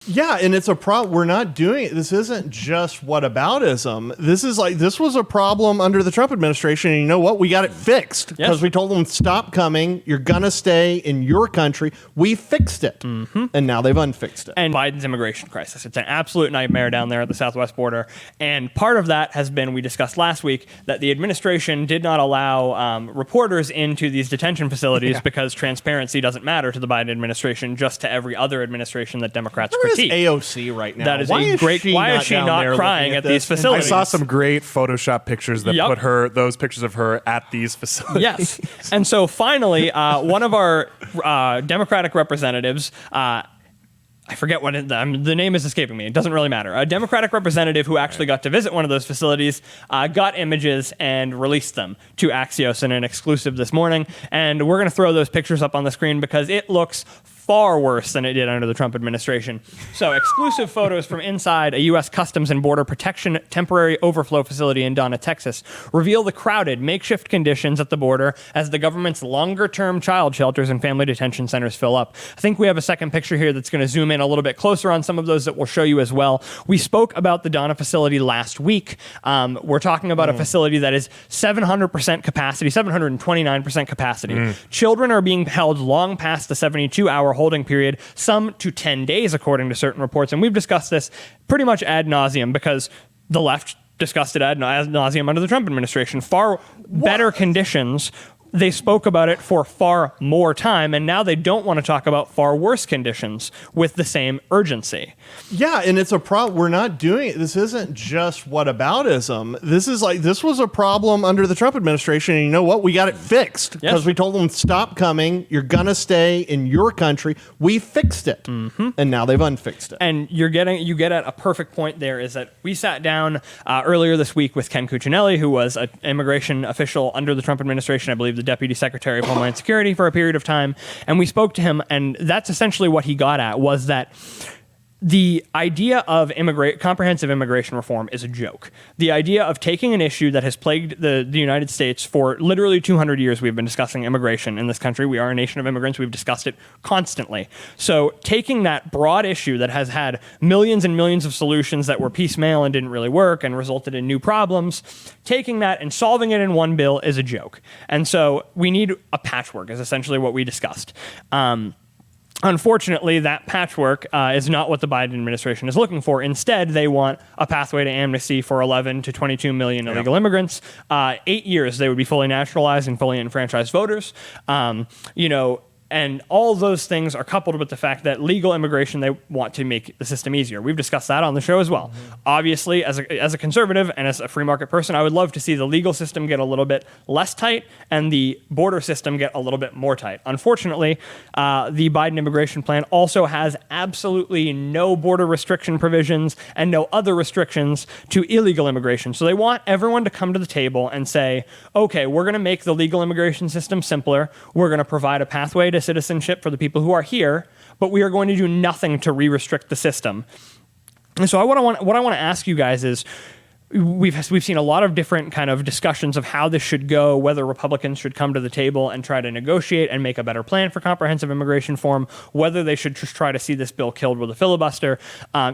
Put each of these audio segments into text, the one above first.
Yeah, and it's a problem. We're not doing it. This isn't just whataboutism. This was a problem under the Trump administration. And you know what? We got it fixed because we told them, stop coming. You're going to stay in your country. We fixed it. And now they've unfixed it. And Biden's immigration crisis. It's an absolute nightmare down there at the southwest border. And part of that has been, we discussed last week, that the administration did not allow reporters into these detention facilities because transparency doesn't matter to the Biden administration, just to every other administration that Democrats critique. AOC right now. That is why is she not crying at these facilities? I saw some great Photoshop pictures that put those pictures of her at these facilities. Yes. And so finally, one of our Democratic representatives, I forget what the name is escaping me. It doesn't really matter. A Democratic representative who actually got to visit one of those facilities got images and released them to Axios in an exclusive this morning. And we're going to throw those pictures up on the screen because it looks far worse than it did under the Trump administration. So exclusive photos from inside a U.S. Customs and Border Protection temporary overflow facility in Donna, Texas, reveal the crowded makeshift conditions at the border as the government's longer-term child shelters and family detention centers fill up. I think we have a second picture here that's going to zoom in a little bit closer on some of those that we'll show you as well. We spoke about the Donna facility last week. We're talking about a facility that is 700% capacity, 729% capacity. Children are being held long past the 72-hour holding period, some to 10 days, according to certain reports. And we've discussed this pretty much ad nauseum because the left discussed it ad nauseum under the Trump administration. Far better conditions. They spoke about it for far more time, and now they don't want to talk about far worse conditions with the same urgency. Yeah, and it's a problem. We're not doing it. This isn't just whataboutism. This was a problem under the Trump administration, and you know what? We got it fixed because we told them, stop coming. You're going to stay in your country. We fixed it, and now they've unfixed it. And you get at a perfect point there is that we sat down earlier this week with Ken Cuccinelli, who was an immigration official under the Trump administration, I believe the Deputy Secretary of Homeland Security for a period of time. And we spoke to him, and that's essentially what he got at, was that the idea of comprehensive immigration reform is a joke. The idea of taking an issue that has plagued the United States for literally 200 years, we've been discussing immigration in this country. We are a nation of immigrants. We've discussed it constantly. So taking that broad issue that has had millions and millions of solutions that were piecemeal and didn't really work and resulted in new problems, taking that and solving it in one bill is a joke. And so we need a patchwork is essentially what we discussed. Unfortunately, that patchwork is not what the Biden administration is looking for. Instead, they want a pathway to amnesty for 11 to 22 million illegal immigrants. 8 years, they would be fully naturalized and fully enfranchised voters. And all those things are coupled with the fact that legal immigration, they want to make the system easier. We've discussed that on the show as well. Obviously, as a conservative and as a free market person, I would love to see the legal system get a little bit less tight and the border system get a little bit more tight. Unfortunately, the Biden immigration plan also has absolutely no border restriction provisions and no other restrictions to illegal immigration. So they want everyone to come to the table and say, okay, we're going to make the legal immigration system simpler. We're going to provide a pathway to citizenship for the people who are here, but we are going to do nothing to re-restrict the system. And so what I want to ask you guys is, we've seen a lot of different kind of discussions of how this should go, whether Republicans should come to the table and try to negotiate and make a better plan for comprehensive immigration reform, whether they should just try to see this bill killed with a filibuster.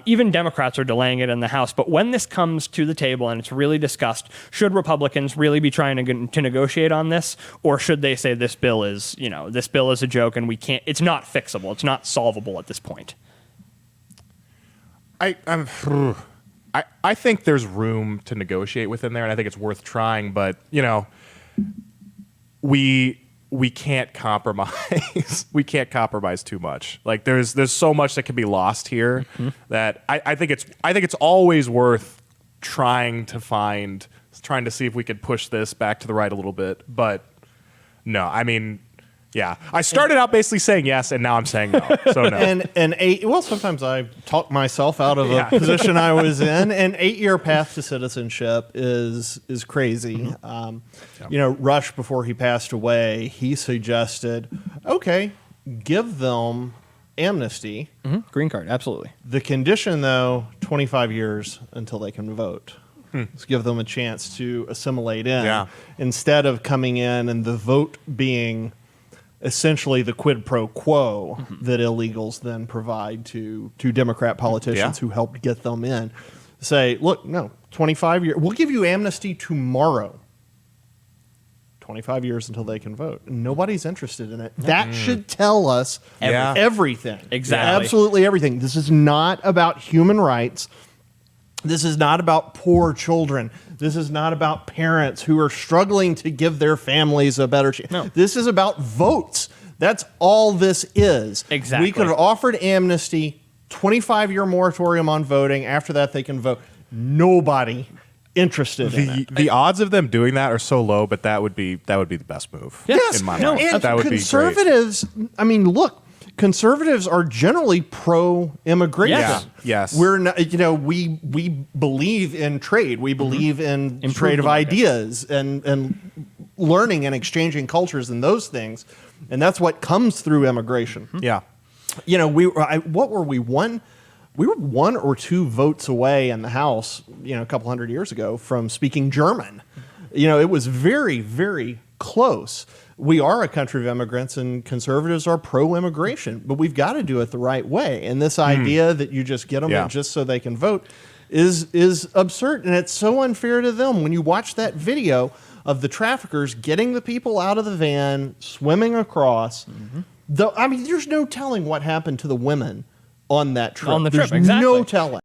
Even Democrats are delaying it in the House. But when this comes to the table and it's really discussed, should Republicans really be trying to negotiate on this, or should they say this bill is a joke and it's not fixable, it's not solvable at this point? I think there's room to negotiate within there, and I think it's worth trying. But we can't compromise. We can't compromise too much. Like there's so much that can be lost here that I think it's always worth trying to see if we could push this back to the right a little bit. But no, I mean. Yeah, I started out basically saying yes, and now I'm saying no. So no. Sometimes I talk myself out of a position I was in. An 8-year path to citizenship is crazy. Rush, before he passed away, he suggested, okay, give them amnesty. Green card, absolutely. The condition, though, 25 years until they can vote. Let's give them a chance to assimilate in instead of coming in and the vote being essentially the quid pro quo that illegals then provide to Democrat politicians who helped get them in. Say, look, no, 25 years. We'll give you amnesty tomorrow. 25 years until they can vote. Nobody's interested in it. That should tell us everything. Exactly. Absolutely everything. This is not about human rights. This is not about poor children. This is not about parents who are struggling to give their families a better chance. No. This is about votes. That's all this is. Exactly. We could have offered amnesty, 25-year moratorium on voting. After that, they can vote. Nobody interested in it. The odds of them doing that are so low, but that would be the best move. Yes, in my no, mind. and That would be great. conservatives. I mean, look, conservatives are generally pro-immigration. Yes. Yes. We're not. We believe in trade. We believe in trade of the market. ideas and learning and exchanging cultures and those things, and that's what comes through immigration. Yeah. What were we one? We were 1 or 2 votes away in the House, a couple hundred years ago from speaking German. It was very, very close. We are a country of immigrants, and conservatives are pro-immigration, but we've got to do it the right way. And this idea that you just get them in just so they can vote is absurd, and it's so unfair to them. When you watch that video of the traffickers getting the people out of the van, swimming across, there's no telling what happened to the women on that trip. On the trip, There's exactly. no telling.